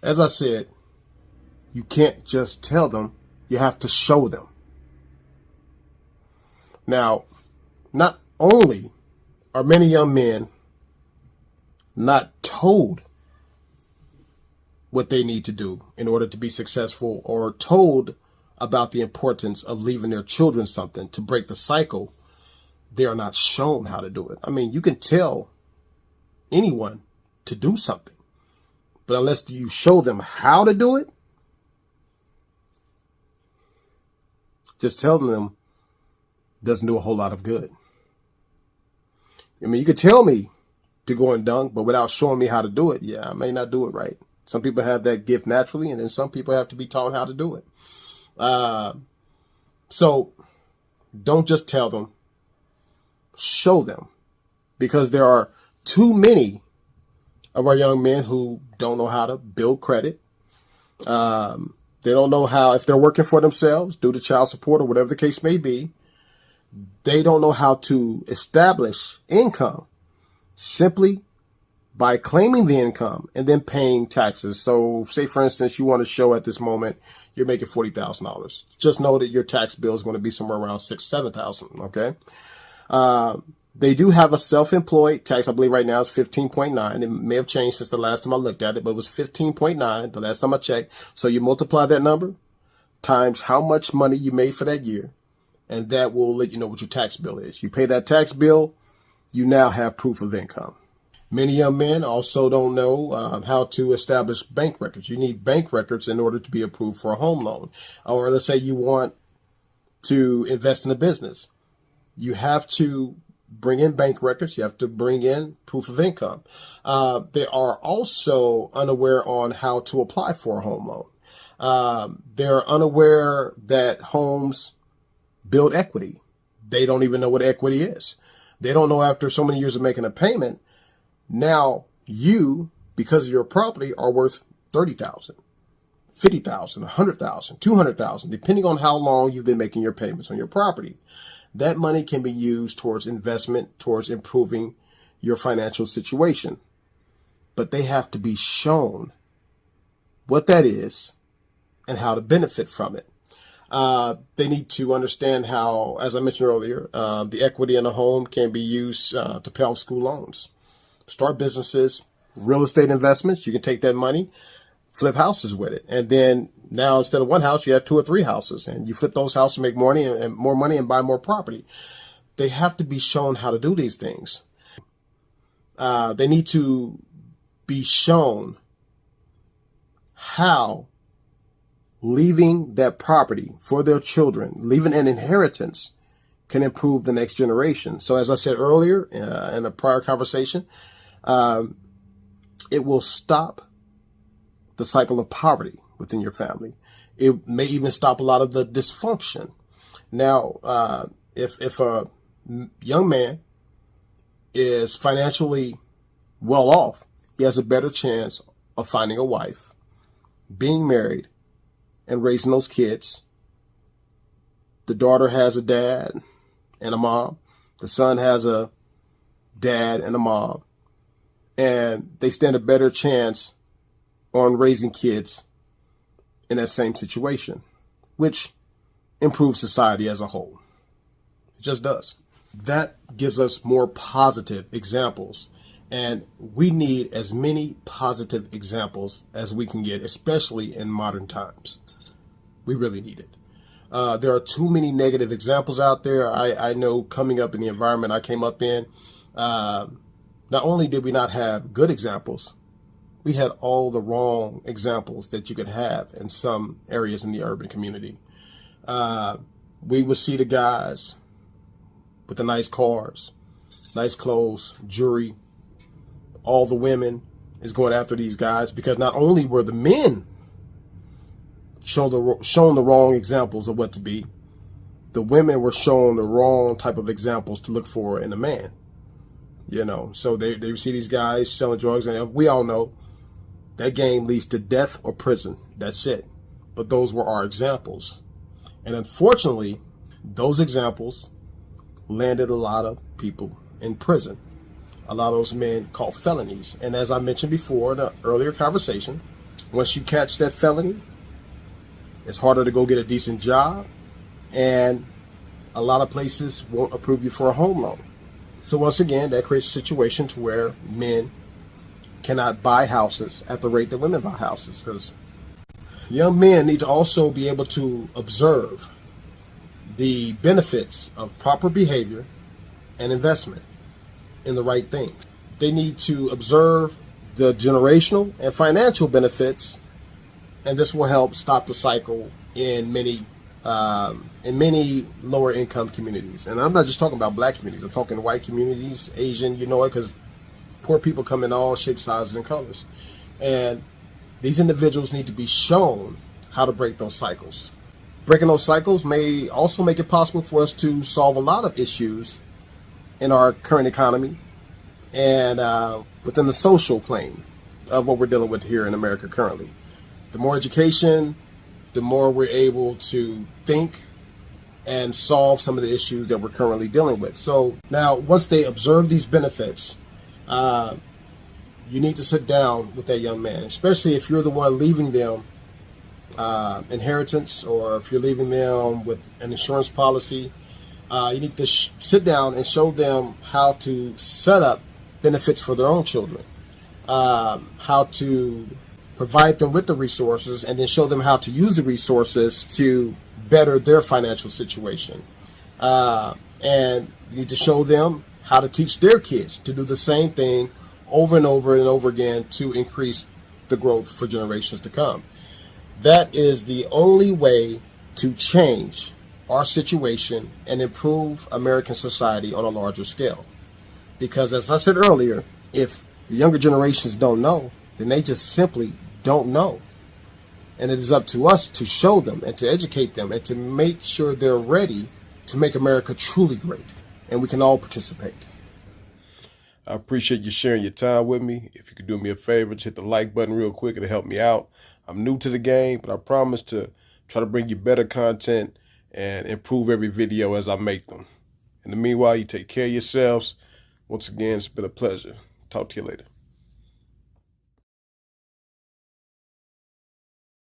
As I said, you can't just tell them, you have to show them. Now, not only are many young men not told what they need to do in order to be successful, or told about the importance of leaving their children something to break the cycle, they are not shown how to do it. I mean, you can tell anyone to do something, but unless you show them how to do it, just telling them doesn't do a whole lot of good. I mean, you could tell me to go and dunk, but without showing me how to do it, yeah, I may not do it right. Some people have that gift naturally, and then some people have to be taught how to do it. So don't just tell them, show them, because there are too many of our young men who don't know how to build credit. They don't know how, if they're working for themselves due to child support or whatever the case may be, they don't know how to establish income simply by claiming the income and then paying taxes. So say, for instance, you want to show at this moment you're making $40,000. Just know that your tax bill is going to be somewhere around $6,000, $7,000. Okay. They do have a self-employed tax. I believe right now it's 15.9. It may have changed since the last time I looked at it, but it was 15.9 the last time I checked. So you multiply that number times how much money you made for that year, and that will let you know what your tax bill is. You pay that tax bill, you now have proof of income. Many young men also don't know how to establish bank records. You need bank records in order to be approved for a home loan. Or let's say you want to invest in a business. You have to bring in bank records. You have to bring in proof of income. They are also unaware on how to apply for a home loan. They're unaware that homes build equity. They don't even know what equity is. They don't know after so many years of making a payment, now you, because of your property, are worth $30,000, $50,000, $100,000, $200,000, depending on how long you've been making your payments on your property. That money can be used towards investment, towards improving your financial situation. But they have to be shown what that is and how to benefit from it. They need to understand how, as I mentioned earlier, the equity in a home can be used to pay off school loans, start businesses, real estate investments. You can take that money, flip houses with it. And then now instead of one house, you have 2 or 3 houses, and you flip those houses, make money and more money and buy more property. They have to be shown how to do these things. They need to be shown how leaving that property for their children, leaving an inheritance, can improve the next generation. So as I said earlier in a prior conversation, it will stop the cycle of poverty within your family. It may even stop a lot of the dysfunction. Now, if a young man is financially well off, he has a better chance of finding a wife, being married, and raising those kids. The daughter has a dad and a mom. The son has a dad and a mom. And they stand a better chance on raising kids in that same situation, which improves society as a whole. It just does. That gives us more positive examples. And we need as many positive examples as we can get, especially in modern times. We really need it. There are too many negative examples out there. I know coming up in the environment I came up in, not only did we not have good examples, we had all the wrong examples that you could have in some areas in the urban community. We would see the guys with the nice cars, nice clothes, jewelry. All the women is going after these guys because not only were the men shown the wrong examples of what to be, the women were shown the wrong type of examples to look for in a man. You know, so they see these guys selling drugs, and we all know that game leads to death or prison. That's it. But those were our examples. And unfortunately, those examples landed a lot of people in prison. A lot of those men caught felonies. And as I mentioned before in an earlier conversation, Once you catch that felony, it's harder to go get a decent job, and a lot of places won't approve you for a home loan. So once again, that creates a situation to where men cannot buy houses at the rate that women buy houses, because young men need to also be able to observe the benefits of proper behavior and investment in the right things. They need to observe the generational and financial benefits, and this will help stop the cycle in many lower income communities. And I'm not just talking about black communities. I'm talking white communities, Asian, you know it, because poor people come in all shapes, sizes, and colors. And these individuals need to be shown how to break those cycles. Breaking those cycles may also make it possible for us to solve a lot of issues in our current economy and within the social plane of what we're dealing with here in America currently. The more education, the more we're able to think and solve some of the issues that we're currently dealing with. So now, once they observe these benefits, you need to sit down with that young man, especially if you're the one leaving them inheritance, or if you're leaving them with an insurance policy. You need to sit down and show them how to set up benefits for their own children, how to provide them with the resources, and then show them how to use the resources to better their financial situation. And you need to show them how to teach their kids to do the same thing over and over and over again to increase the growth for generations to come. That is the only way to change our situation and improve American society on a larger scale. Because as I said earlier, if the younger generations don't know, then they just simply don't know. And it is up to us to show them and to educate them and to make sure they're ready to make America truly great. And we can all participate. I appreciate you sharing your time with me. If you could do me a favor, just hit the like button real quick. It'll help me out. I'm new to the game, but I promise to try to bring you better content and improve every video as I make them. In the meanwhile, you take care of yourselves. Once again, it's been a pleasure. Talk to you later.